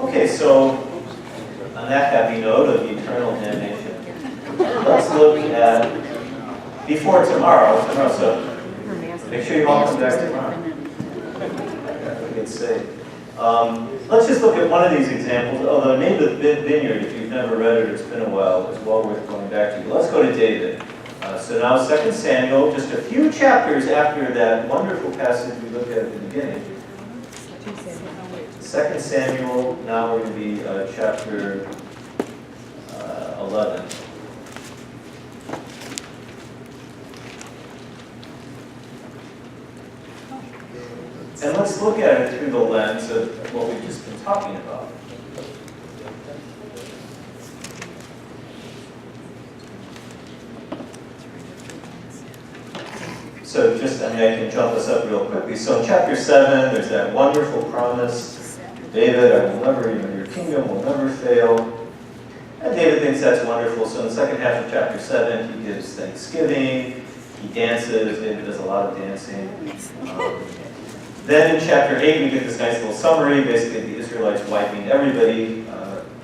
Okay, so on that happy note of eternal damnation, let's look at before tomorrow. So make sure you all come back tomorrow. Let's say. Let's just look at one of these examples. Although Naboth Vineyard, if you've never read it, it's been a while, it's well worth going back to. But let's go to David. So now 2 Samuel, just a few chapters after that wonderful passage we looked at the beginning. 2 Samuel, now we're going to be chapter 11. And let's look at it through the lens of what we've just been talking about. So just, I can jump us up real quickly. So in chapter 7, there's that wonderful promise. David, I will never, your kingdom will never fail. And David thinks that's wonderful. So in the second half of chapter 7, he gives thanksgiving. He dances. David does a lot of dancing. Then in chapter 8, we get this nice little summary, basically the Israelites wiping everybody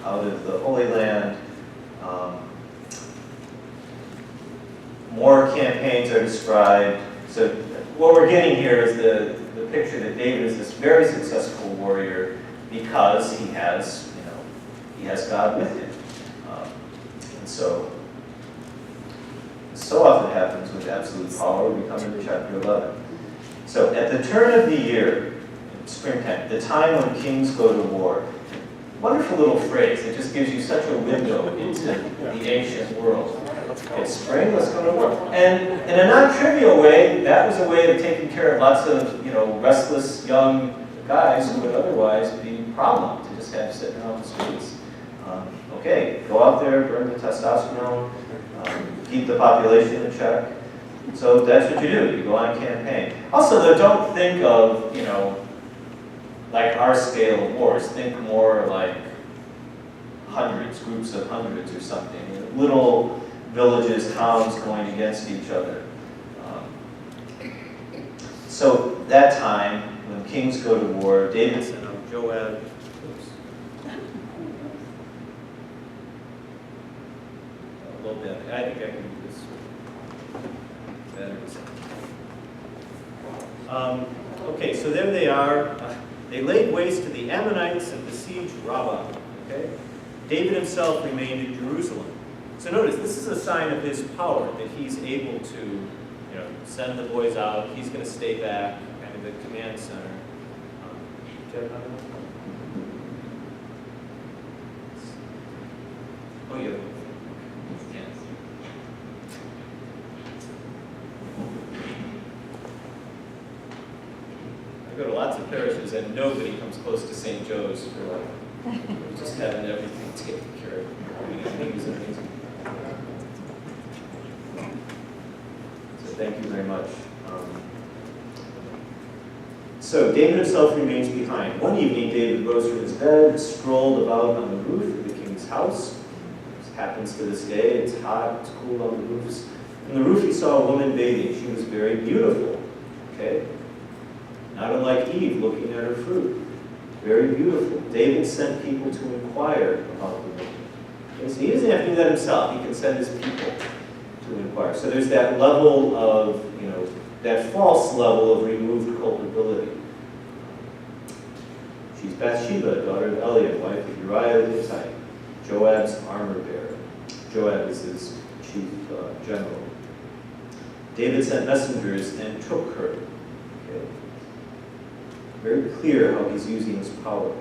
out of the Holy Land. More campaigns are described. So what we're getting here is the picture that David is this very successful warrior because he has God with him. And so often happens with absolute power. We come into chapter 11. So at the turn of the year, springtime, the time when kings go to war, wonderful little phrase. It just gives you such a window into the ancient world. It's spring, let's go to war. And in a non-trivial way, that was a way of taking care of lots of restless young guys who would otherwise be a problem to just have sitting around the streets. Okay, go out there, burn the testosterone, keep the population in check. So that's what you do. You go on campaign. Also, though, don't think of, like our scale of wars. Think more like hundreds, groups of hundreds or something. Little villages, towns going against each other. So that time, when kings go to war, David sent out Joab. A little bit. I think I can do this. Okay, so there they are. They laid waste to the Ammonites and besieged Rabbah. Okay? David himself remained in Jerusalem. So notice, this is a sign of his power, that he's able to send the boys out. He's going to stay back, kind of the command center. Oh, yeah. I go to lots of parishes and nobody comes close to St. Joe's for just having everything taken care of. It was amazing. So thank you very much. So David himself remains behind. One evening, David rose from his bed, strolled about on the roof of the king's house. This happens to this day. It's hot, it's cool on the roofs. On the roof, he saw a woman bathing. She was very beautiful. Okay? Not unlike Eve looking at her fruit. Very beautiful. David sent people to inquire about the woman. Okay, so he doesn't have to do that himself. He can send his people to inquire. So there's that level of, that false level of removed culpability. She's Bathsheba, daughter of Eliab, wife of Uriah the Hittite, Joab's armor bearer. Joab is his chief general. David sent messengers and took her. Okay. Very clear how he's using his power.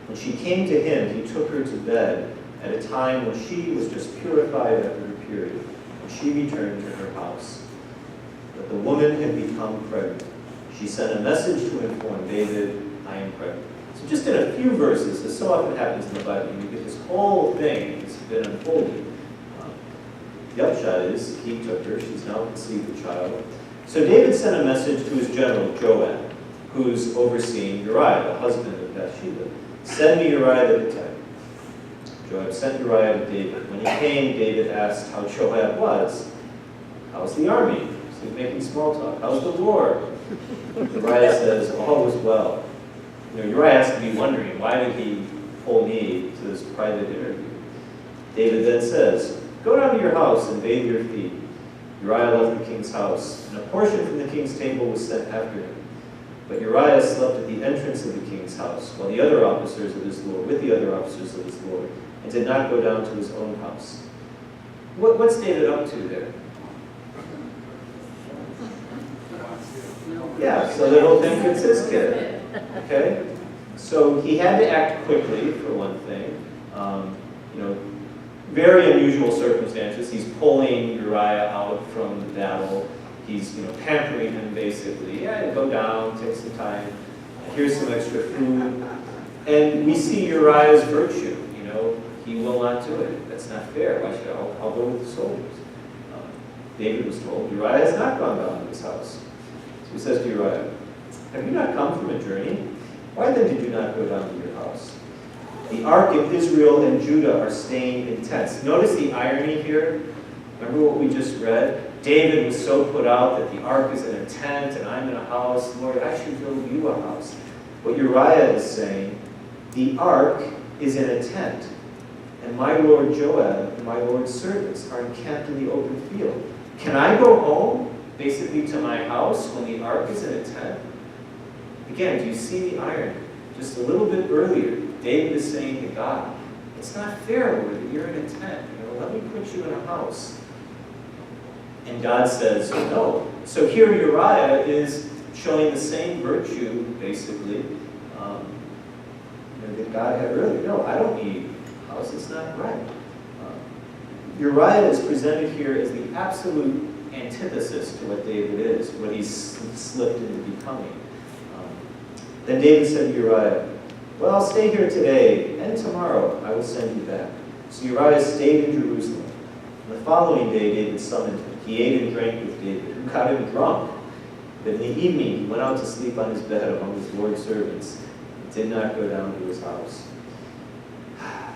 When she came to him, he took her to bed at a time when she was just purified after her period, and she returned to her house. But the woman had become pregnant. She sent a message to inform David, I am pregnant. So just in a few verses, as so often happens in the Bible, you get this whole thing that's been unfolding. The upshot is, he took her, she's now conceived a child. So David sent a message to his general, Joab, who's overseeing Uriah, the husband of Bathsheba. Send me Uriah the Hittite. Joab sent Uriah to David. When he came, David asked how Joab was. How's the army? So he's making small talk. How's the war? Uriah says, all was well. Uriah has to be wondering, why did he whole need to this private interview. David then says, "Go down to your house and bathe your feet." Uriah left the king's house, and a portion from the king's table was sent after him. But Uriah slept at the entrance of the king's house, while the other officers of his lord, with the other officers of his lord, and did not go down to his own house. What's David up to there? Yeah, so that he'll think it's his kid. Okay? So he had to act quickly, for one thing. Very unusual circumstances. He's pulling Uriah out from the battle. He's, pampering him, basically. Yeah, go down, take some time. Here's some extra food. And we see Uriah's virtue. He will not do it. That's not fair. Why should I'll go with the soldiers. David was told, Uriah has not gone down to his house. So he says to Uriah, "Have you not come from a journey? Why then did you not go down to your house? The ark of Israel and Judah are staying in tents." Notice the irony here. Remember what we just read? David was so put out that the ark is in a tent and I'm in a house. Lord, I should build you a house. What Uriah is saying, the ark is in a tent, and my lord Joab and my lord's servants are encamped in the open field. Can I go home, basically to my house, when the ark is in a tent? Again, do you see the irony? Just a little bit earlier, David is saying to God, it's not fair, Lord, that you're in a tent. Let me put you in a house. And God says, no. So here Uriah is showing the same virtue, basically, that God had earlier. No, I don't need a house. It's not right. Uriah is presented here as the absolute antithesis to what David is, what he's slipped into becoming. Then David said to Uriah, "Well, I'll stay here today, and tomorrow I will send you back." So Uriah stayed in Jerusalem. And the following day David summoned him. He ate and drank with David, who got him drunk. But in the evening he went out to sleep on his bed among his lord's servants, and did not go down to his house.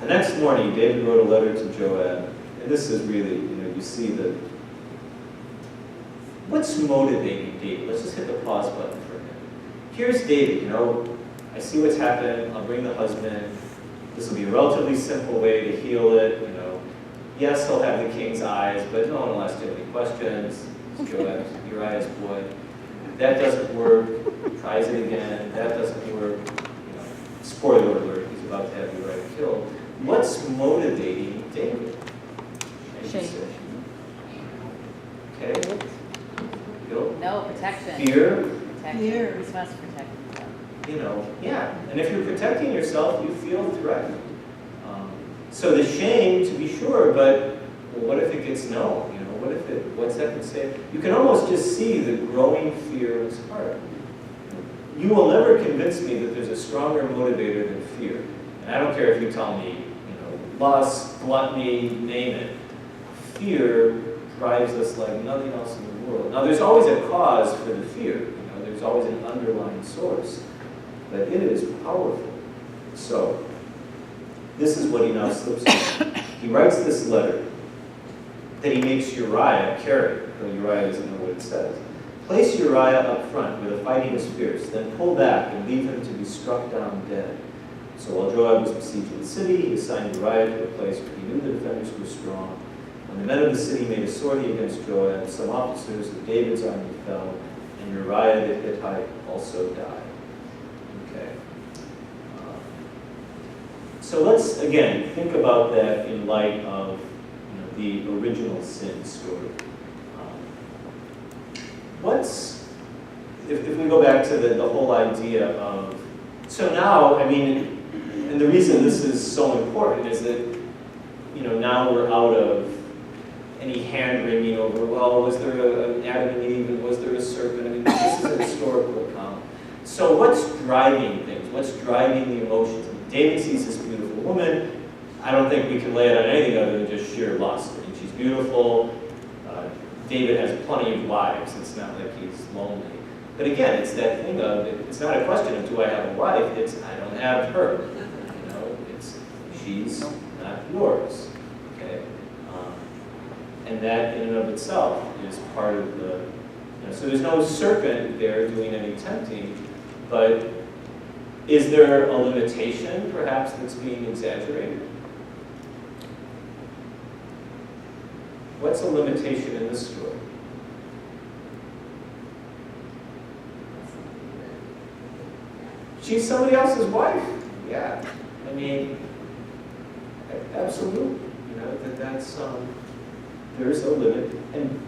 The next morning David wrote a letter to Joab. And this is really, you see the... What's motivating David? Let's just hit the pause button for a minute. Here's David, I see what's happened. I'll bring the husband. This will be a relatively simple way to heal it, Yes, he'll have the king's eyes, but no one will ask him any questions. Joab, Uriah's boy. That doesn't work. Tries it again. That doesn't work. Spoiler alert, he's about to have Uriah killed. What's motivating David? Shame. Okay. Guilt? No, protection. Fear? Protection. Fear. He must protect himself. Yeah. And if you're protecting yourself, you feel threatened. So the shame, to be sure, but what if it gets no? What's that going to say? You can almost just see the growing fear in his heart. You will never convince me that there's a stronger motivator than fear. And I don't care if you tell me, lust, gluttony, name it. Fear drives us like nothing else in the world. Now, there's always a cause for the fear. There's always an underlying source. But it is powerful. So, this is what he now slips in. He writes this letter that he makes Uriah carry, though Uriah doesn't know what it says. Place Uriah up front where the fighting is fierce, then pull back and leave him to be struck down dead. So while Joab was besieging the city, he assigned Uriah to a place where he knew the defenders were strong. When the men of the city made a sortie against Joab, some officers of David's army fell, and Uriah the Hittite also died. Okay. So let's, again, think about that in light of the original sin story. If we go back to the whole idea of, so now, and the reason this is so important is that, now we're out of any hand-wringing over, well, was there an Adam and Eve, and was there a serpent? This is a historical account. So what's driving things? What's driving the emotions? David sees this beautiful woman. I don't think we can lay it on anything other than just sheer lust. She's beautiful. David has plenty of wives. It's not like he's lonely. But again, it's that thing of, it's not a question of do I have a wife, it's I don't have her. It's she's not yours. Okay? And that in and of itself is part of the, so there's no serpent there doing any tempting, but Is there a limitation, perhaps, that's being exaggerated? What's a limitation in this story? She's somebody else's wife. Yeah. I mean, absolutely. You know, that's there's a limit, and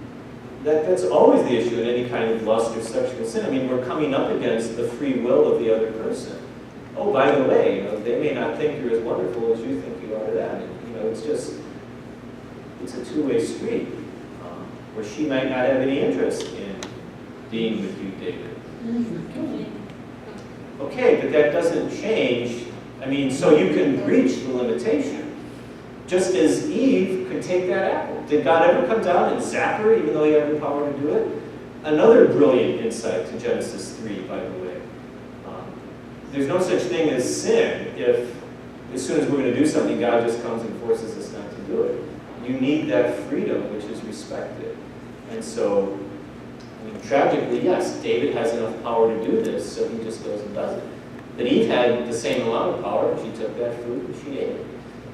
that's always the issue in any kind of lust or sexual sin. I mean, we're coming up against the free will of the other person. Oh, by the way, you know, they may not think you're as wonderful as you think you are to them. And, you know, it's a two-way street, where she might not have any interest in being with you, David. Okay, but that doesn't change. I mean, so you can reach the limitation. Just as Eve could take that apple. Did God ever come down and zap her, even though he had the power to do it? Another brilliant insight to Genesis 3, by the way. There's no such thing as sin if, as soon as we're going to do something, God just comes and forces us not to do it. You need that freedom, which is respected. And so, I mean, tragically, yes, David has enough power to do this, so he just goes and does it. But Eve had the same amount of power. She took that fruit and she ate it.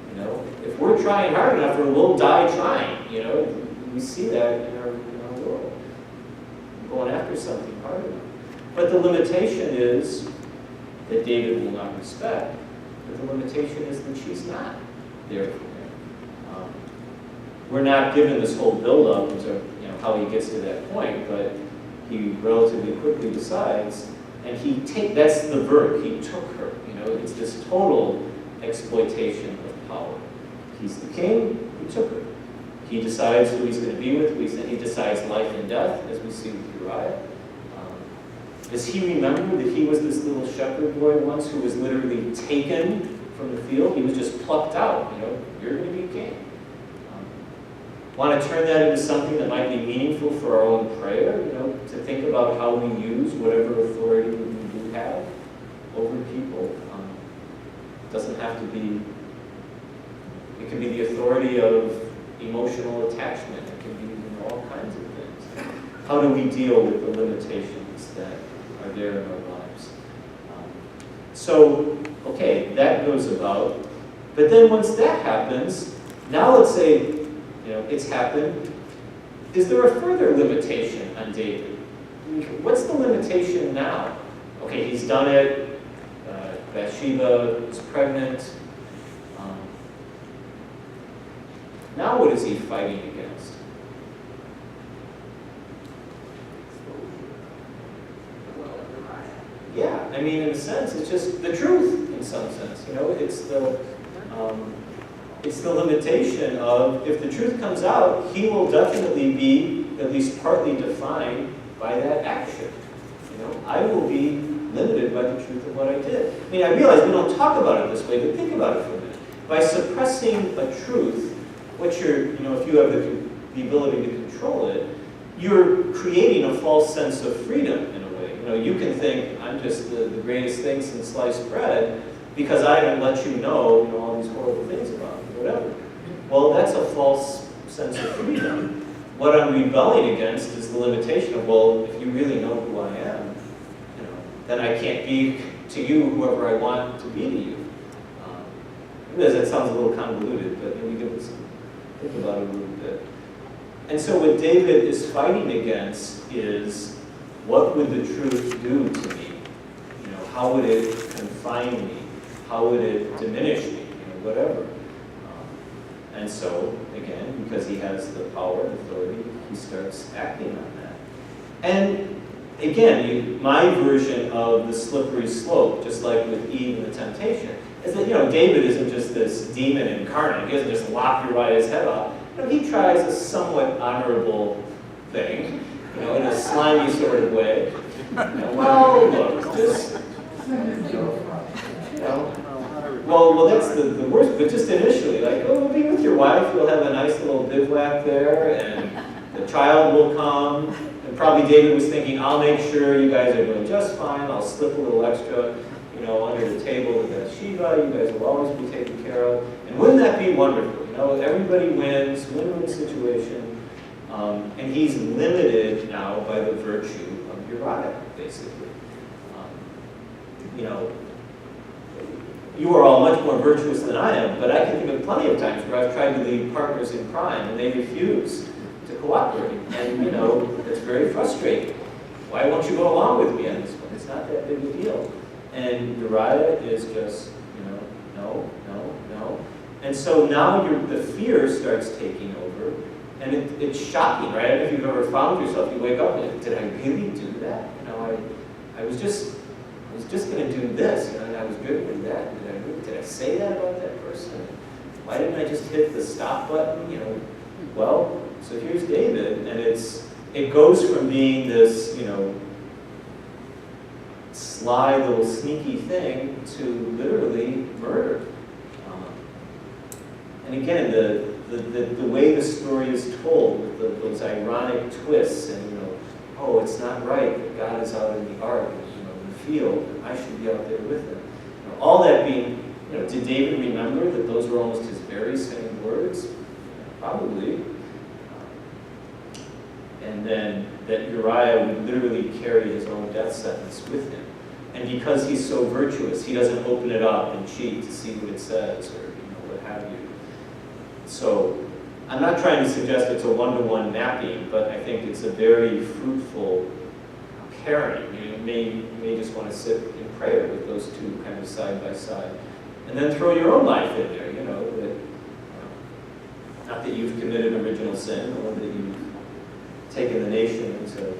You know, if we're trying hard enough, we'll die trying. You know, we see that in our world. Going after something hard enough. But the limitation is that David will not respect. But the limitation is that she's not there for him. We're not given this whole build-up into, you know, how he gets to that point, but he relatively quickly decides, and that's the verb, he took her. You know, it's this total exploitation of power. He's the king, he took her. He decides who he's going to be with, he decides life and death, as we see with Uriah. Does he remember that he was this little shepherd boy once who was literally taken from the field? He was just plucked out, you know, you're going to be king. Want to turn that into something that might be meaningful for our own prayer, you know, to think about how we use whatever authority we do have over people. It doesn't have to be, it can be the authority of emotional attachment. It can be, you know, all kinds of things. How do we deal with the limitations that are there in our lives? So, okay, that goes about. But then once that happens, now let's say, you know, it's happened. Is there a further limitation on David? What's the limitation now? Okay, he's done it. Bathsheba is pregnant. Now what is he fighting against? Yeah, I mean, in a sense, it's just the truth, in some sense. You know, it's the limitation of, if the truth comes out, he will definitely be at least partly defined by that action. You know, I will be limited by the truth of what I did. I mean, I realize we don't talk about it this way, but think about it for a minute. By suppressing a truth, what you're, you know, if you have the ability to control it, you're creating a false sense of freedom in a way. You know, you can think, I'm just the greatest thing since sliced bread, because I haven't let you know, all these horrible things about me, whatever. Well, that's a false sense of freedom. What I'm rebelling against is the limitation of, well, if you really know who I am, you know, then I can't be to you whoever I want to be to you. That sounds a little convoluted, but we can think about it a little bit. And so what David is fighting against is, what would the truth do to me? You know, how would it confine me? How would it diminish me? You know, whatever. And so, again, because he has the power and authority, he starts acting on that. And again, my version of the slippery slope, just like with Eve and the temptation, is that, you know, David isn't just this demon incarnate. He doesn't just lop Uriah's head off. You know, he tries a somewhat honorable thing, you know, in a slimy sort of way. You know, well, look, just, you know, well, that's the worst, but just initially, like, oh, be with your wife, you'll have a nice little bivouac there, and the child will come, and probably David was thinking, I'll make sure you guys are doing just fine, I'll slip a little extra, you know, under the table with Bathsheba, you guys will always be taken care of, and wouldn't that be wonderful? You know, everybody wins, win-win situation, and he's limited now by the virtue of Uriah, basically. You know, you are all much more virtuous than I am, but I can think of plenty of times where I've tried to lead partners in crime and they refuse to cooperate. And, it's very frustrating. Why won't you go along with me on this one? It's not that big a deal. And Uriah is just, no, no, no. And so now the fear starts taking over, and it's shocking, right? I don't know if you've ever found yourself, you wake up and, did I really do that? I was just going to do this, and I was good with that. Did I say that about that person? Why didn't I just hit the stop button? Well, so here's David, and it goes from being this, sly little sneaky thing to literally murder. And again, the way the story is told, with those ironic twists, and oh, it's not right that God is out in the ark, in the field, and I should be out there with him. All that being, did David remember that those were almost his very same words? Probably. And then that Uriah would literally carry his own death sentence with him. And because he's so virtuous, he doesn't open it up and cheat to see what it says, or what have you. So I'm not trying to suggest it's a one-to-one mapping, but I think it's a very fruitful pairing. You may just want to sit in prayer with those two kind of side by side. And then throw your own life in there, that, not that you've committed original sin, or that you've taken the nation into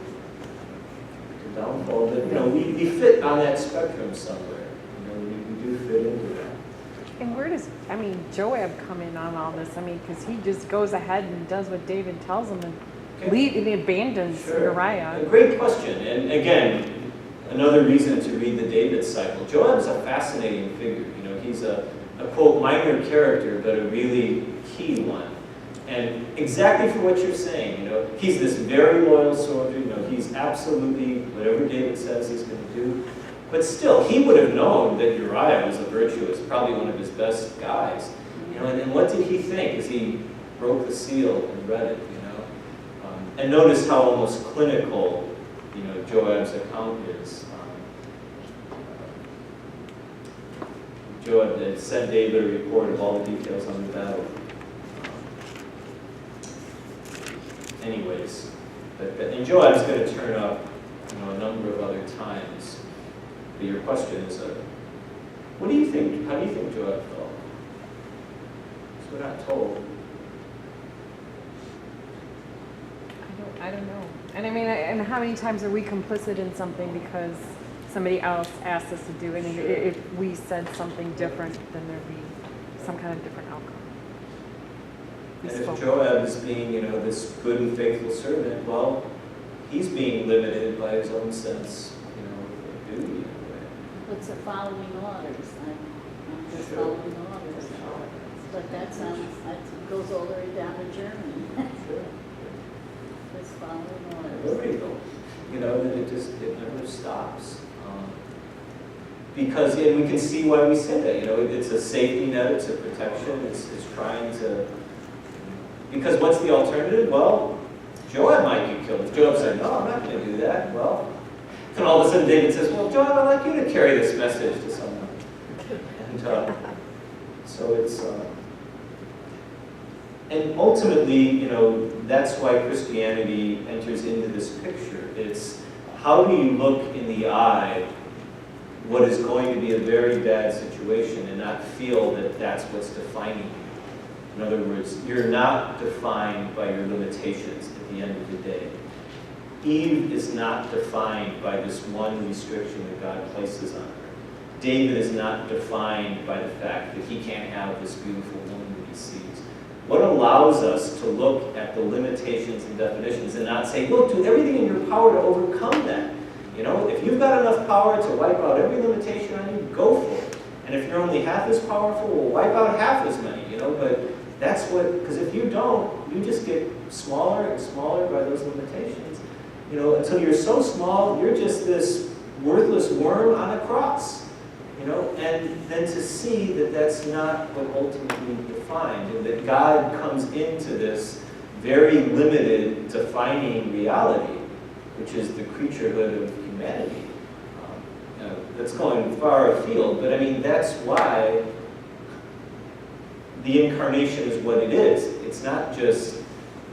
downfall, but we fit on that spectrum somewhere. We do fit into that. And where does, Joab come in on all this? Because he just goes ahead and does what David tells him and he abandons Uriah. A great question. And again, another reason to read the David cycle. Joab's a fascinating figure. He's a quote, minor character, but a really key one. And exactly for what you're saying, he's this very loyal soldier, he's absolutely, whatever David says he's going to do. But still, he would have known that Uriah was a virtuous, probably one of his best guys. And what did he think as he broke the seal and read it, And notice how almost clinical, Joab's account is. Joab had sent David a report of all the details on the battle. Anyways, and Joab's going to turn up, a number of other times. But your question is, what do you think? How do you think Joab felt? So we're not told. I don't know. And and how many times are we complicit in something because somebody else asked us to do it, and if we said something different, then there'd be some kind of different outcome. And if Joab is being, this good and faithful servant, well, he's being limited by his own sense, of duty in a way. What's the following orders? I'm just Sure. following orders. But that goes all the way down to Germany. Sure. Just following orders. Illegal. That it never stops. Because, and we can see why we say that, it's a safety net, it's a protection, it's trying to, because what's the alternative? Well, Joab might get killed. If Joab said, no, I'm not going to do that, well, and all of a sudden David says, well, Joab, I'd like you to carry this message to someone. And so it's, and ultimately, that's why Christianity enters into this picture. It's how do you look in the eye what is going to be a very bad situation and not feel that that's what's defining you. In other words, you're not defined by your limitations at the end of the day. Eve is not defined by this one restriction that God places on her. David is not defined by the fact that he can't have this beautiful woman that he sees. What allows us to look at the limitations and definitions and not say, look, do everything in your power to overcome that. If you've got enough power to wipe out every limitation on you, go for it. And if you're only half as powerful, well, wipe out half as many, But that's because if you don't, you just get smaller and smaller by those limitations. Until you're so small, you're just this worthless worm on a cross. And then to see that that's not what ultimately defined, and that God comes into this very limited defining reality, which is the creaturehood of humanity. That's going far afield, but I mean, that's why the incarnation is what it is. It's not just,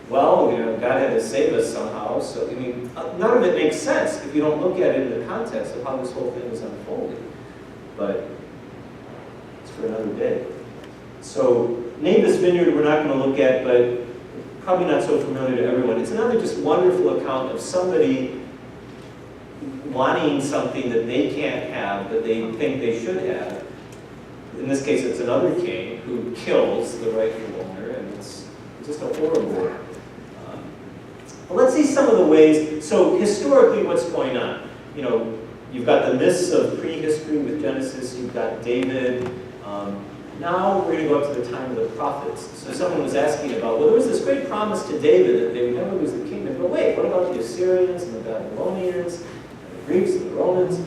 well, God had to save us somehow. So, I mean, none of it makes sense if you don't look at it in the context of how this whole thing is unfolding. But it's for another day. So, Naboth's Vineyard we're not going to look at, but probably not so familiar to everyone. It's another just wonderful account of somebody wanting something that they can't have, that they think they should have. In this case, it's another king who kills the rightful owner, and it's just a horrible. But let's see some of the ways. So historically, what's going on? You've got the myths of prehistory with Genesis. You've got David. Now we're going to go up to the time of the prophets. So someone was asking about, well, there was this great promise to David that they would never lose the kingdom. But wait, what about the Assyrians and the Babylonians, and the Greeks and the Romans?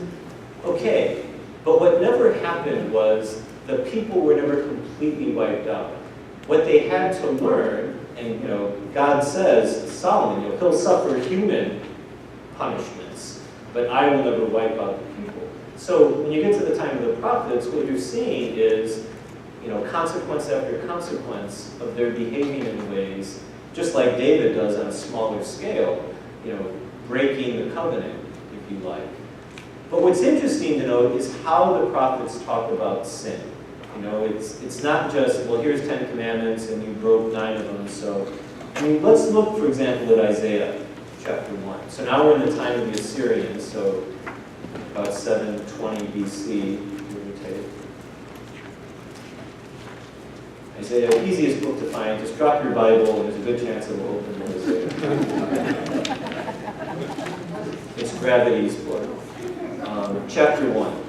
Okay, but what never happened was the people were never completely wiped out. What they had to learn, and God says, Solomon, he'll suffer human punishments, but I will never wipe out the people. So when you get to the time of the prophets, what you're seeing is consequence after consequence of their behaving in ways, just like David does on a smaller scale, breaking the covenant, if you like. But what's interesting to note is how the prophets talk about sin. It's not just, well, here's 10 commandments and you broke 9 of them. So, let's look, for example, at Isaiah chapter 1. So now we're in the time of the Assyrians, so about 720 BC, give or take. Isaiah, easiest book to find. Just drop your Bible, and there's a good chance it will open to Isaiah. It's Gravity's book. Chapter 1.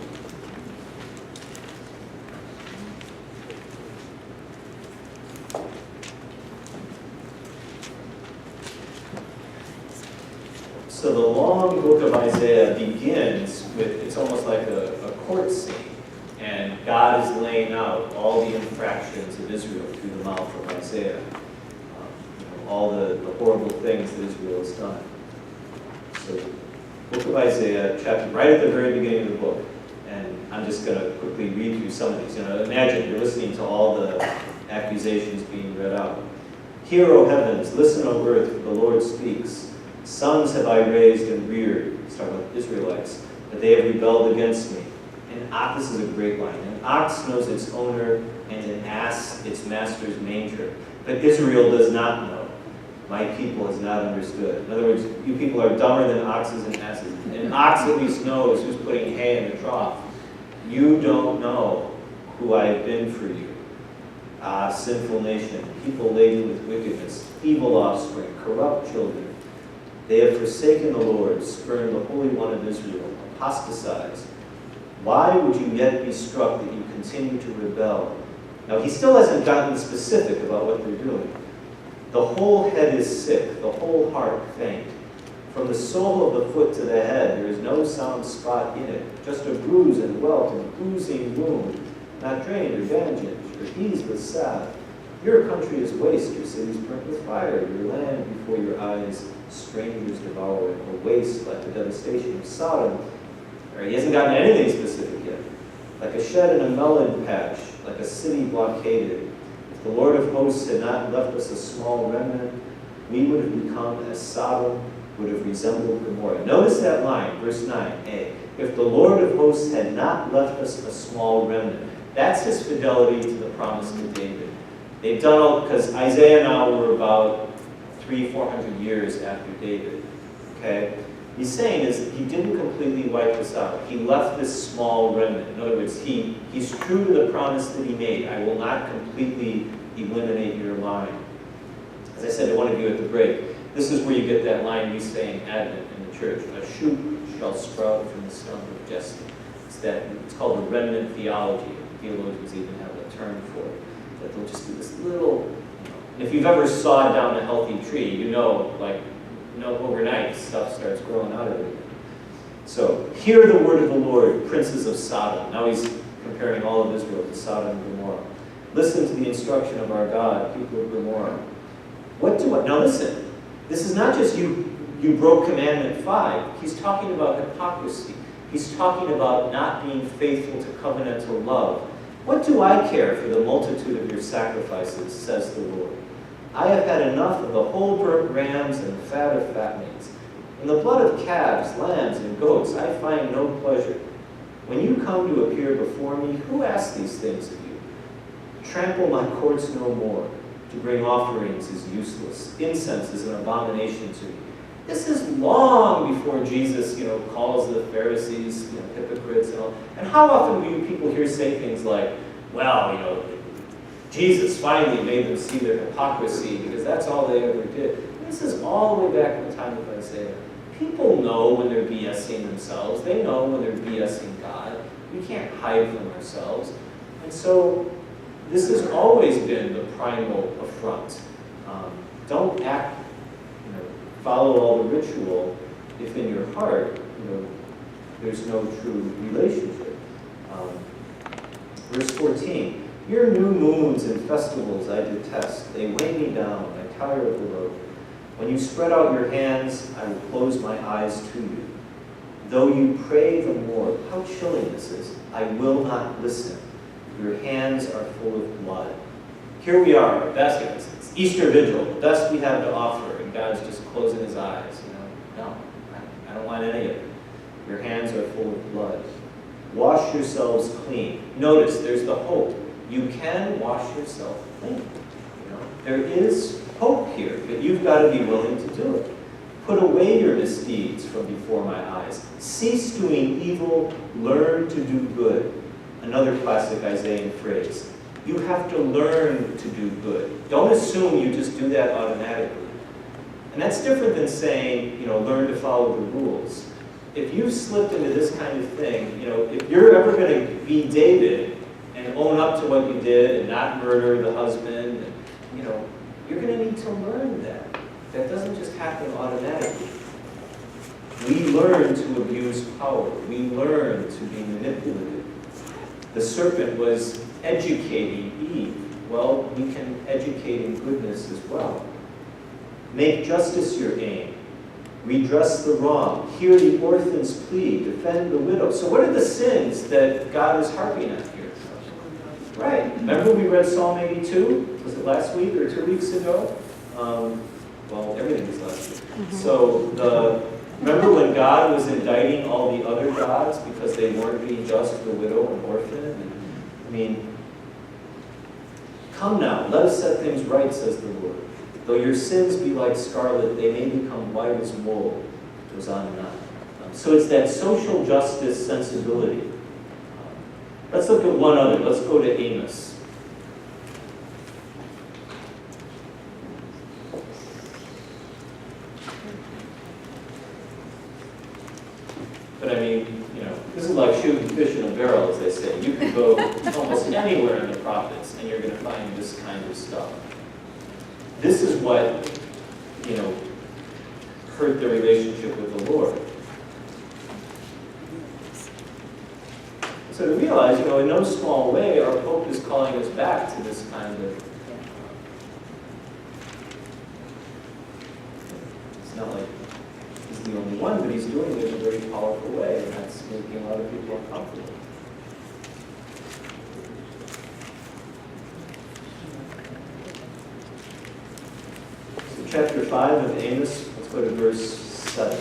So the long book of Isaiah begins with, it's almost like a court scene. And God is laying out all the infractions of Israel through the mouth of Isaiah. All the horrible things that Israel has done. So, book of Isaiah, chapter right at the very beginning of the book. And I'm just going to quickly read through some of these. Imagine you're listening to all the accusations being read out. Hear, O heavens, listen, O earth, for the Lord speaks. Sons have I raised and reared, starting with Israelites, but they have rebelled against me. This is a great line. An ox knows its owner, and an ass its master's manger. But Israel does not know. My people has not understood. In other words, you people are dumber than oxes and asses. An ox at least knows who's putting hay in the trough. You don't know who I have been for you. Ah, sinful nation, people laden with wickedness, evil offspring, corrupt children. They have forsaken the Lord, spurned the Holy One of Israel, apostatized. Why would you yet be struck that you continue to rebel? Now, he still hasn't gotten specific about what they're doing. The whole head is sick, the whole heart faint. From the sole of the foot to the head, there is no sound spot in it, just a bruise and welt and oozing wound, not drained or bandaged or eased with salve. Your country is waste, your cities burnt with fire, your land before your eyes, strangers devour it, a waste like the devastation of Sodom. He hasn't gotten anything specific yet. Like a shed in a melon patch, like a city blockaded. If the Lord of hosts had not left us a small remnant, we would have become as Sodom, would have resembled Gomorrah. Notice that line, verse 9a. If the Lord of hosts had not left us a small remnant. That's his fidelity to the promise to David. They've done all, because Isaiah now we're about 300-400 years after David. Okay? He's saying is he didn't completely wipe us out. He left this small remnant. In other words, he's true to the promise that he made. I will not completely eliminate your line. As I said to one of you at the break, this is where you get that line we say in Advent in the church. A shoot shall sprout from the stump of Jesse. It's called the remnant theology. Theologians even have a term for it. That there'll just be this little, if you've ever sawed down a healthy tree, overnight stuff starts growing out of it. So, hear the word of the Lord, princes of Sodom. Now he's comparing all of Israel to Sodom and Gomorrah. Listen to the instruction of our God, people of Gomorrah. Now listen, this is not just you broke commandment 5. He's talking about hypocrisy. He's talking about not being faithful to covenantal love. What do I care for the multitude of your sacrifices, says the Lord. I have had enough of the whole burnt rams and the fat of fatlings. In the blood of calves, lambs, and goats I find no pleasure. When you come to appear before me, who asked these things of you? Trample my courts no more. To bring offerings is useless. Incense is an abomination to me. This is long before Jesus, calls the Pharisees, hypocrites and all. And how often do you people hear say things like, well, Jesus finally made them see their hypocrisy because that's all they ever did. This is all the way back in the time of Isaiah. People know when they're BSing themselves. They know when they're BSing God. We can't hide from ourselves. And so this has always been the primal affront. Don't act, follow all the ritual if in your heart, there's no true relationship. Verse 14, your new moons and festivals I detest. They weigh me down. I tire of the road. When you spread out your hands, I will close my eyes to you. Though you pray the more, how chilling this is. I will not listen. Your hands are full of blood. Here we are, our best, it's Easter Vigil, the best we have to offer, and God's just closing his eyes. No, I don't want any of it. Your hands are full of blood. Wash yourselves clean. Notice, there's the hope. You can wash yourself clean. There is hope here, but you've got to be willing to do it. Put away your misdeeds from before my eyes. Cease doing evil, learn to do good. Another classic Isaiah phrase. You have to learn to do good. Don't assume you just do that automatically. And that's different than saying, learn to follow the rules. If you've slipped into this kind of thing, if you're ever going to be David and own up to what you did and not murder the husband, you're going to need to learn that. That doesn't just happen automatically. We learn to abuse power. We learn to be manipulative. The serpent was educating Eve. Well, we can educate in goodness as well. Make justice your aim. Redress the wrong. Hear the orphan's plea. Defend the widow. So what are the sins that God is harping at here? Right. Remember we read Psalm 82? Was it last week or 2 weeks ago? Well, everything was last week. Mm-hmm. So remember when God was indicting all the other gods because they weren't being just to the widow and orphan? Come now, let us set things right, says the Lord. Though your sins be like scarlet, they may become white as wool. It goes on and on. So it's that social justice sensibility. Let's look at one other. Let's go to Amos. But this is like shooting fish in a barrel, as they say. You can go almost anywhere in the prophets, and you're going to find this kind of stuff. This is what, hurt the relationship with the Lord. So to realize, in no small way, our Pope is calling us back to this kind of... It's not like he's the only one, but he's doing it in a very powerful way, and that's making a lot of people uncomfortable. So chapter 5 of Amos, let's go to verse 7.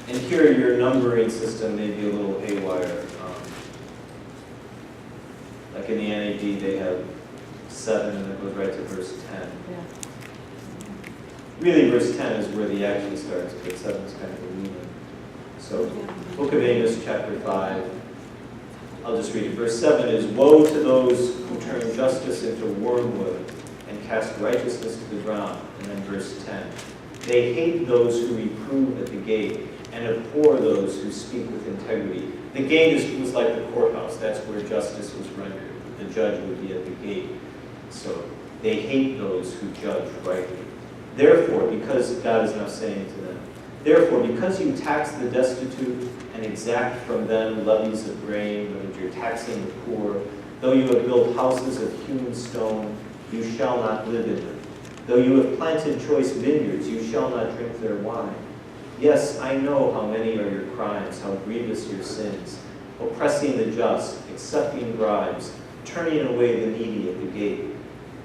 And here your numbering system may be a little haywire. Like in the NAD, they have 7, and it goes right to verse 10. Yeah. Really, verse 10 is where the action starts, but 7 is kind of a lead-in. So, Book of Amos, chapter 5. I'll just read it. Verse 7 is, woe to those who turn justice into wormwood and cast righteousness to the ground. And then verse 10. They hate those who reprove at the gate and abhor those who speak with integrity. The gate was like the courthouse. That's where justice was rendered. The judge would be at the gate. So they hate those who judge rightly. Therefore, because God is now saying to them, therefore, because you tax the destitute and exact from them levies of grain, but you're taxing the poor, though you have built houses of hewn stone, you shall not live in them. Though you have planted choice vineyards, you shall not drink their wine. Yes, I know how many are your crimes, how grievous your sins, oppressing the just, accepting bribes, turning away the needy at the gate.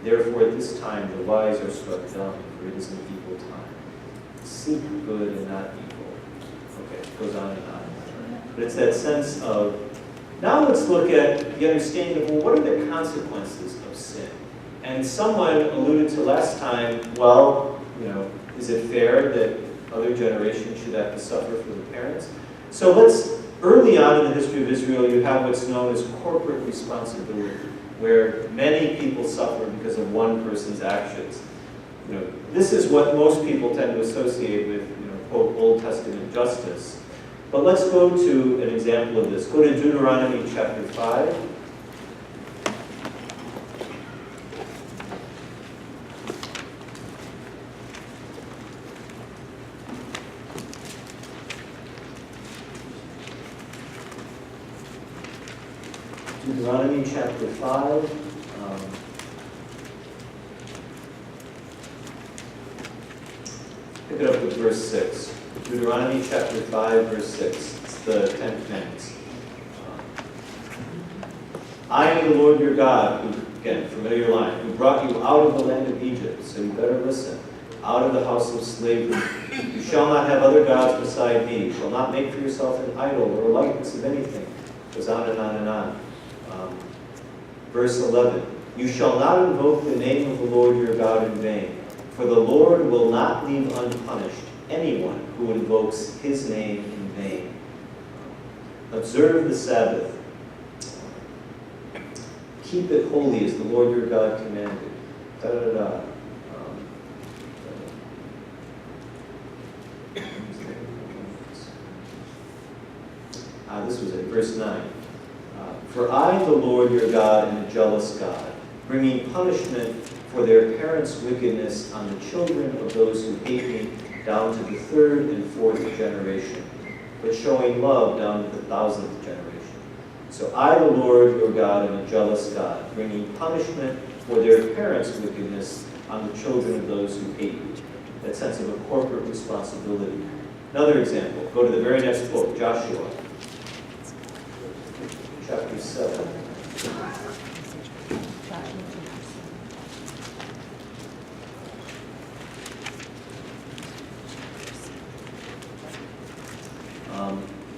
Therefore at this time the wise are struck dumb, for it is an evil time. Seek good and not evil. Okay, it goes on and on. But it's that sense of, now let's look at the understanding of, well, what are the consequences of sin? And someone alluded to last time, well, is it fair that other generations should have to suffer for the parents? So early on in the history of Israel, you have what's known as corporate responsibility, where many people suffer because of one person's actions. This is what most people tend to associate with, quote, Old Testament justice. But let's go to an example of this. Go to Deuteronomy chapter 5. Deuteronomy chapter 5. Pick it up with verse 6. Deuteronomy chapter 5, verse 6. It's the 10 commandments. I am the Lord your God, who, again, familiar line, who brought you out of the land of Egypt, so you better listen, out of the house of slavery. You shall not have other gods beside me. You shall not make for yourself an idol or a likeness of anything. It goes on and on and on. Verse 11, you shall not invoke the name of the Lord your God in vain, for the Lord will not leave unpunished anyone who invokes his name in vain. Observe the Sabbath. Keep it holy as the Lord your God commanded. Da-da-da-da. This was in verse 9. For I, the Lord your God, am a jealous God, bringing punishment for their parents' wickedness on the children of those who hate me, down to the 3rd and 4th generation, but showing love down to the 1000th generation. So I, the Lord your God, am a jealous God, bringing punishment for their parents' wickedness on the children of those who hate me. That sense of a corporate responsibility. Another example, go to the very next book, Joshua. Chapter 7.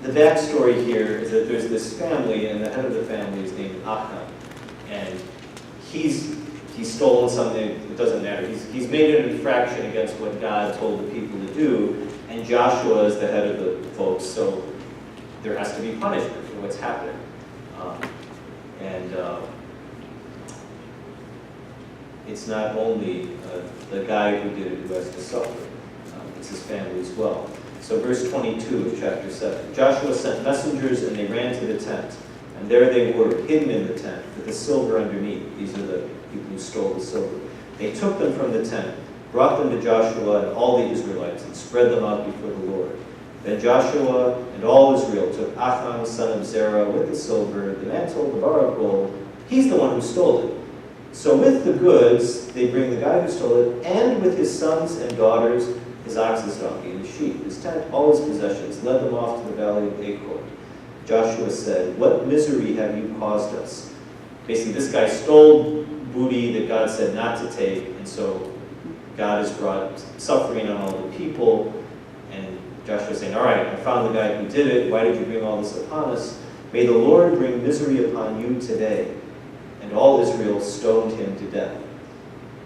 The backstory here is that there's this family, and the head of the family is named Achan, and he's stolen something. It doesn't matter. He's made an infraction against what God told the people to do, and Joshua is the head of the folks, so there has to be punishment for what's happened. It's not only the guy who did it who has to suffer, it's his family as well. So verse 22 of chapter 7. Joshua sent messengers and they ran to the tent. And there they were, hidden in the tent, with the silver underneath. These are the people who stole the silver. They took them from the tent, brought them to Joshua and all the Israelites, and spread them out before the Lord. Then Joshua and all Israel took Achan, son of Zerah, with the silver, the mantle, the bar of gold. He's the one who stole it. So with the goods, they bring the guy who stole it, and with his sons and daughters, his ox, his donkey, and his sheep, his tent, all his possessions, led them off to the valley of Achor. Joshua said, what misery have you caused us? Basically, this guy stole booty that God said not to take, and so God has brought suffering on all the people. And Joshua saying, all right, I found the guy who did it. Why did you bring all this upon us? May the Lord bring misery upon you today. And all Israel stoned him to death.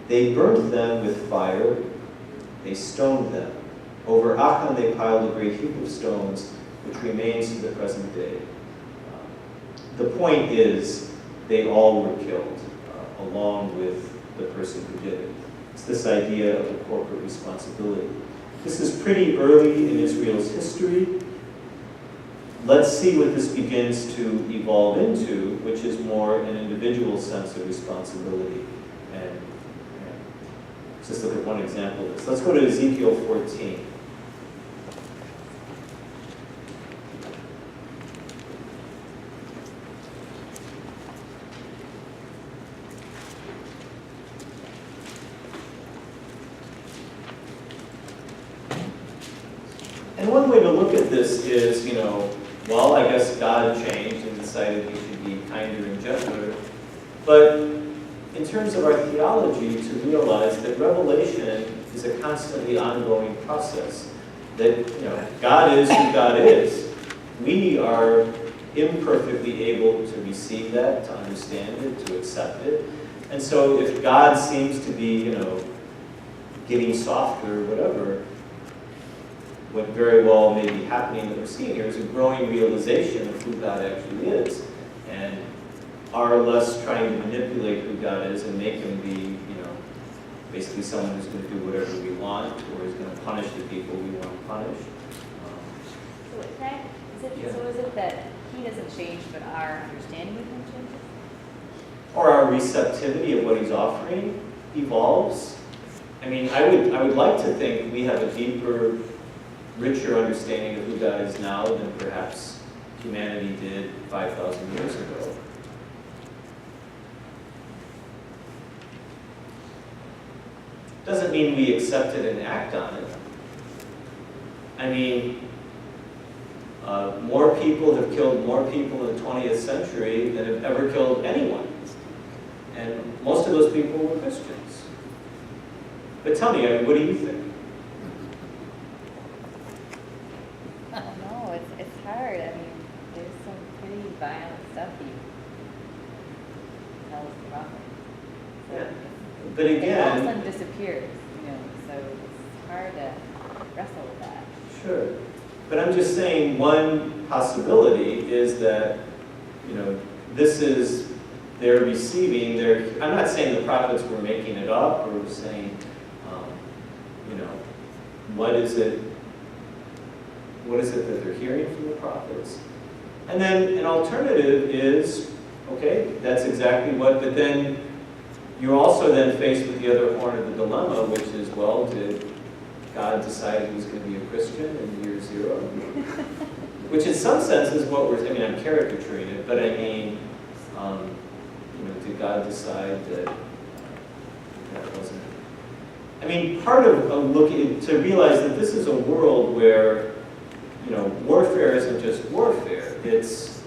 They burnt them with fire. They stoned them. Over Achan they piled a great heap of stones, which remains to the present day. The point is, they all were killed, along with the person who did it. It's this idea of a corporate responsibility. This is pretty early in Israel's history. Let's see what this begins to evolve into, which is more an individual sense of responsibility. And let's just look at one example of this. Let's go to Ezekiel 14. And And one way to look at this is, well, I guess God changed and decided he should be kinder and gentler. But in terms of our theology, to realize that revelation is a constantly ongoing process. That, God is who God is. We are imperfectly able to receive that, to understand it, to accept it. And so if God seems to be, getting softer or whatever, what very well may be happening that we're seeing here is a growing realization of who God actually is. And are less trying to manipulate who God is and make him be, basically someone who's going to do whatever we want or is going to punish the people we want to punish. So is it that he doesn't change, but our understanding of him changes? Or our receptivity of what he's offering evolves. I mean, I would like to think we have a deeper, richer understanding of who God is now than perhaps humanity did 5,000 years ago. Doesn't mean we accept it and act on it. I mean, more people have killed more people in the 20th century than have ever killed anyone. And most of those people were Christians. But tell me, what do you think? I don't know. It's hard. I mean, there's some pretty violent stuff he tells the prophet. So Yeah. But it all of a again, sudden disappears, so it's hard to wrestle with that. sure. But I'm just saying one possibility is that, this is they're receiving their, I'm not saying the prophets were making it up or saying, what is it that they're hearing from the prophets? And then an alternative is, okay, that's exactly what, but then you're also then faced with the other horn of the dilemma, which is, well, did God decide he was going to be a Christian in year 0? Which in some sense is what I'm caricaturing it, but I mean, did God decide that that wasn't? I mean, part of looking, to realize that this is a world where, warfare isn't just warfare. It's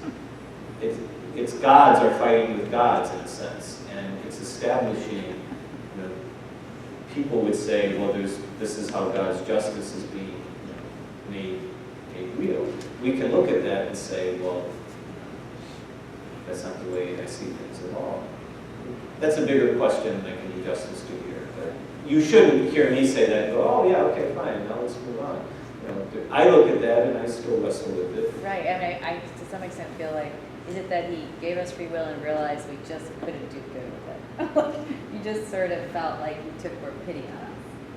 gods are fighting with gods in a sense, and it's establishing, people would say, well, this is how God's justice is being made real. We can look at that and say, well, that's not the way I see things at all. That's a bigger question than I can do justice to here. But you shouldn't hear me say that and go, oh yeah, okay, fine, now let's move on. I look at that and I still wrestle with it. Right, and I to some extent feel like, is it that he gave us free will and realized we just couldn't do good with it? You just sort of felt like he took more pity on us,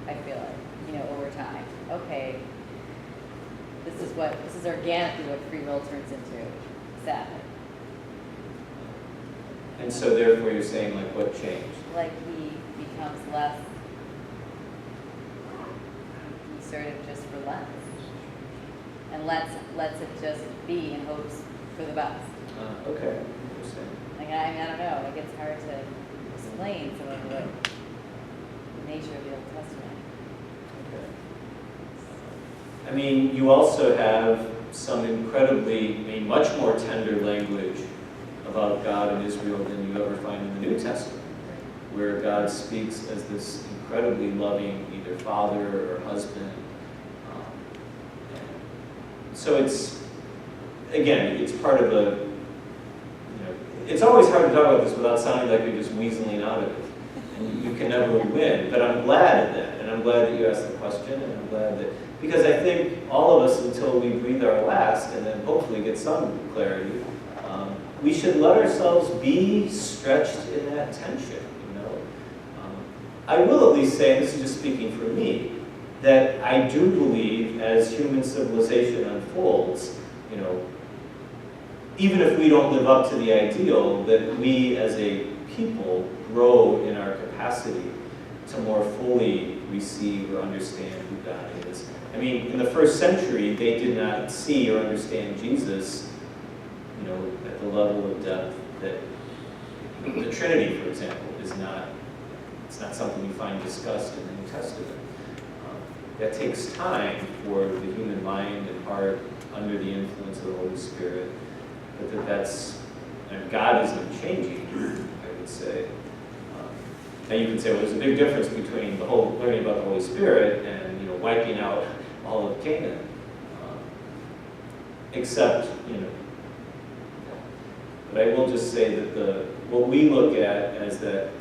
I feel like, over time. Okay, this is organically what free will turns into, sadly. And so therefore you're saying, like, what changed? Like he becomes less, he sort of just relents. And lets it just be in hopes for the best. Okay, interesting. Like, I don't know, it gets hard to explain some of the nature of the Old Testament. Okay. I mean, you also have some incredibly, much more tender language about God and Israel than you ever find in the New Testament, where God speaks as this incredibly loving either father or husband. So it's, again, it's part of a, it's always hard to talk about this without sounding like you're just weaseling out of it. And you can never win, but I'm glad at that, and I'm glad that you asked the question, and I'm glad that, because I think all of us, until we breathe our last, and then hopefully get some clarity, we should let ourselves be stretched in that tension, I will at least say, and this is just speaking for me, that I do believe as human civilization unfolds, even if we don't live up to the ideal, that we as a people grow in our capacity to more fully receive or understand who God is. I mean, in the first century, they did not see or understand Jesus, at the level of depth that the Trinity, for example, is not, it's not something you find discussed in the New Testament. that takes time for the human mind and heart under the influence of the Holy Spirit, but that's, and God is unchanging, I would say. Now you can say, well, there's a big difference between the whole learning about the Holy Spirit and wiping out all of Canaan. Except, but I will just say that what we look at as that,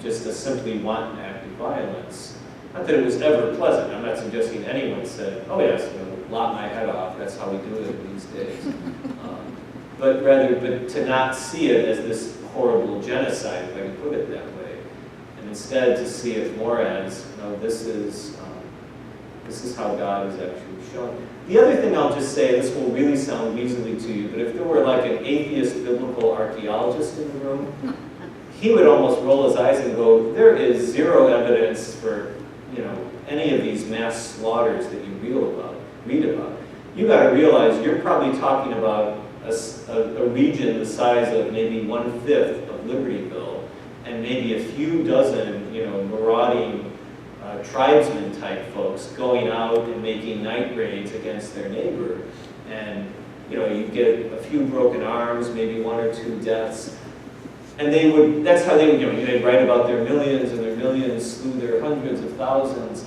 just a simply wanton act of violence, not that it was ever pleasant. I'm not suggesting anyone said, oh yes, lop my head off, that's how we do it these days. But to not see it as this horrible genocide, if I can put it that way, and instead to see it more as, this is how God is actually shown. The other thing I'll just say, this will really sound weaselly to you, but if there were like an atheist biblical archaeologist in the room, he would almost roll his eyes and go, there is zero evidence for, any of these mass slaughters that you read about. You got to realize you're probably talking about a region the size of maybe 1/5 of Libertyville, and maybe a few dozen, marauding tribesmen type folks going out and making night raids against their neighbor. And, you get a few broken arms, maybe 1 or 2 deaths. And that's how they would, they'd write about their millions and their millions slew their hundreds of thousands,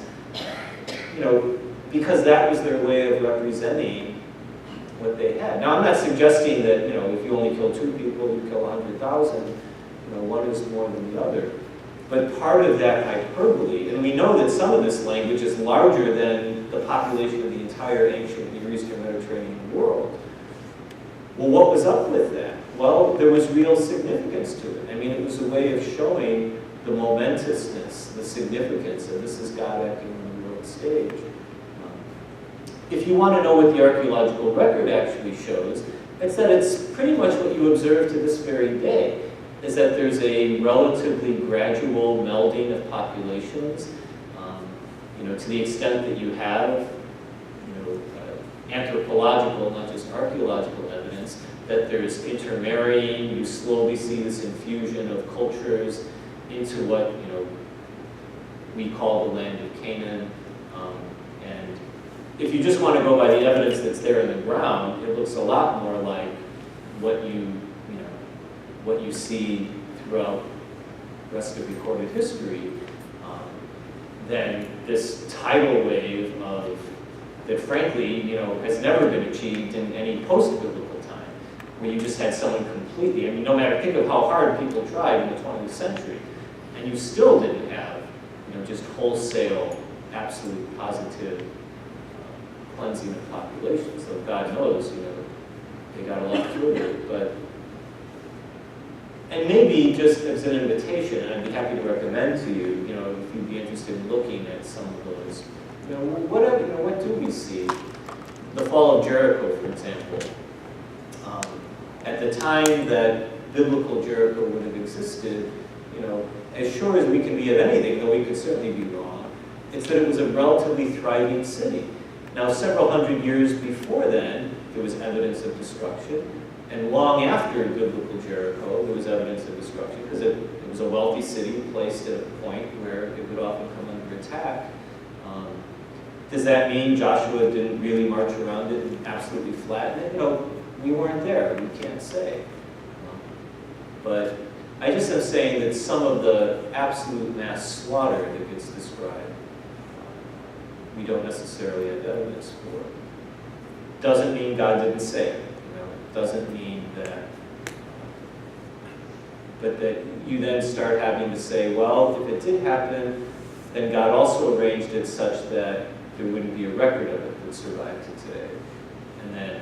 because that was their way of representing what they had. Now, I'm not suggesting that, if you only kill 2 people, you kill 100,000, one is more than the other. But part of that hyperbole, and we know that some of this language is larger than the population of the entire ancient Near Eastern Mediterranean world. Well, what was up with that? Well, there was real significance to it. I mean, it was a way of showing the momentousness, the significance of this is God acting on the world stage. If you want to know what the archaeological record actually shows, it's that it's pretty much what you observe to this very day, is that there's a relatively gradual melding of populations, to the extent that you have, anthropological, not just archaeological evidence, that there's intermarrying. You slowly see this infusion of cultures into what, we call the land of Canaan. And if you just want to go by the evidence that's there in the ground, it looks a lot more like what you see throughout the rest of recorded history than this tidal wave of that frankly, has never been achieved in any post-biblical time, where you just had someone completely, no matter, think of how hard people tried in the 20th century, and you still didn't have, just wholesale, absolute, positive cleansing of populations. So God knows, they got a lot through it, but, and maybe just as an invitation, and I'd be happy to recommend to you, if you'd be interested in looking at some of those, what do we see? The fall of Jericho, for example. At the time that biblical Jericho would have existed, as sure as we can be of anything, though we could certainly be wrong, it's that it was a relatively thriving city. Now, several hundred years before then, there was evidence of destruction, and long after biblical Jericho, there was evidence of destruction, because it was a wealthy city placed at a point where it would often come under attack. Does that mean Joshua didn't really march around it and absolutely flatten it? We weren't there. We can't say. But I just am saying that some of the absolute mass slaughter that gets described, we don't necessarily have evidence for. Doesn't mean God didn't say it. Doesn't mean that. But that you then start having to say, well, if it did happen, then God also arranged it such that there wouldn't be a record of it that survived to today. And then,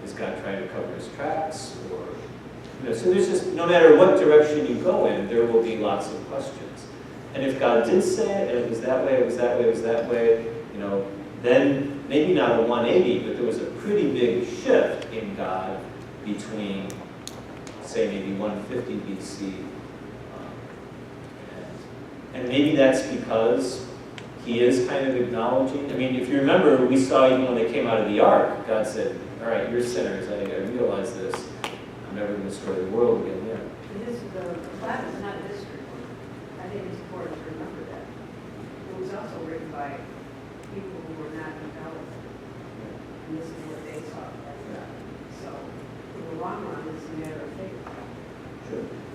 is God trying to cover his tracks? Or, so there's just, no matter what direction you go in, there will be lots of questions. And if God did say it, and it was that way, it was that way, it was that way, then maybe not a 180, but there was a pretty big shift in God between, say, maybe 150 BC. And maybe that's because he is kind of acknowledging. If you remember, we saw even when they came out of the ark, God said, all right, you're sinners. I realize this. I'm never going to destroy the world again. Yeah. The Bible is not a history book. I think it's important to remember that. It was also written by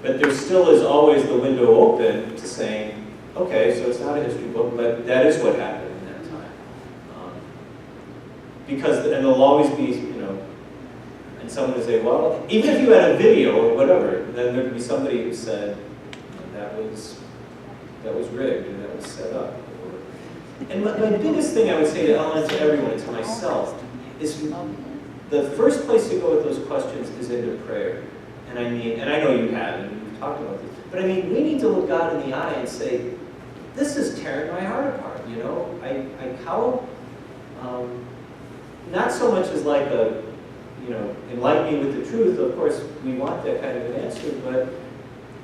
But there still is always the window open to saying, okay, so it's not a history book, but that is what happened in that time. Because, and there'll always be, and someone will say, well, even if you had a video or whatever, then there'd be somebody who said, that was rigged, or that was set up. And my biggest thing I would say to Ellen, to everyone, and to myself, is the first place to go with those questions is into prayer. And I know you have, and we've talked about this, but we need to look God in the eye and say, this is tearing my heart apart, not so much as like enlighten me with the truth. Of course, we want that kind of an answer, but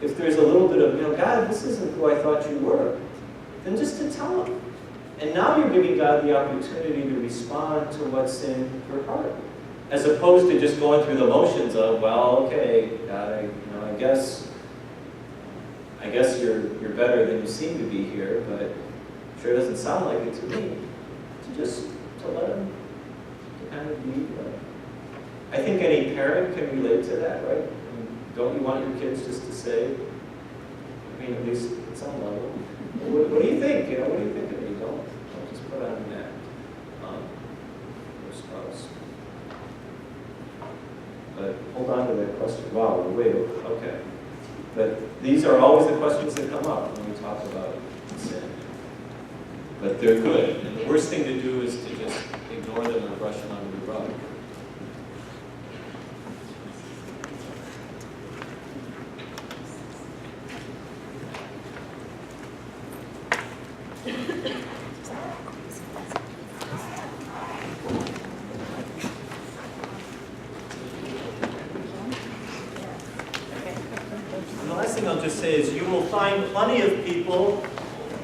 if there's a little bit of, God, this isn't who I thought you were, then just to tell him. And now you're giving God the opportunity to respond to what's in your heart, as opposed to just going through the motions of, well, okay, God, I guess you're better than you seem to be here, but it sure doesn't sound like it to me. To let him kind of be. I think any parent can relate to that, right? Don't you want your kids just to say, at least at some level, what do you think? What do you think of me? Don't just put on that your spouse. But hold on to that question. Wow, we're way over. Okay. But these are always the questions that come up when we talk about sin. But they're good. And the worst thing to do is to just ignore them or brush them under the rug. And the last thing I'll just say is you will find plenty of people,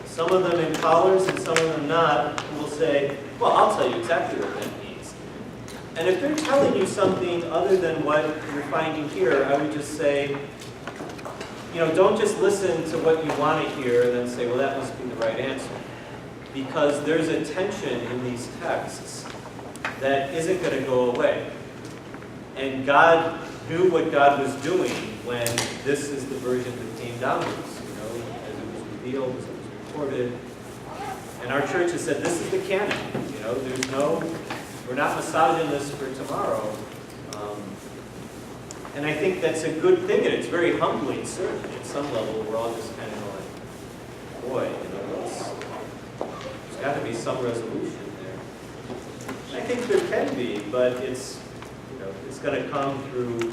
some of them in collars and some of them not, who will say, well, I'll tell you exactly what that means. And if they're telling you something other than what you're finding here, I would just say, don't just listen to what you want to hear and then say, well, that must be the right answer. Because there's a tension in these texts that isn't going to go away. And God knew what God was doing when this is the version that came down to us, as it was revealed, as it was recorded. And our church has said, this is the canon. We're not massaging this for tomorrow. And I think that's a good thing, and it's very humbling, certainly. At some level, we're all just kind of going, boy, there's got to be some resolution there. I think there can be, but it's going to come through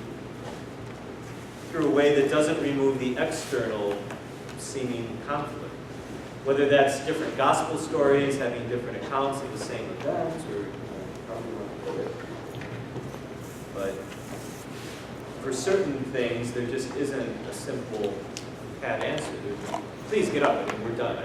a way that doesn't remove the external seeming conflict. Whether that's different gospel stories, having different accounts of the same events, or however you want to put it. But for certain things, there just isn't a simple pat answer. Please get up. We're done.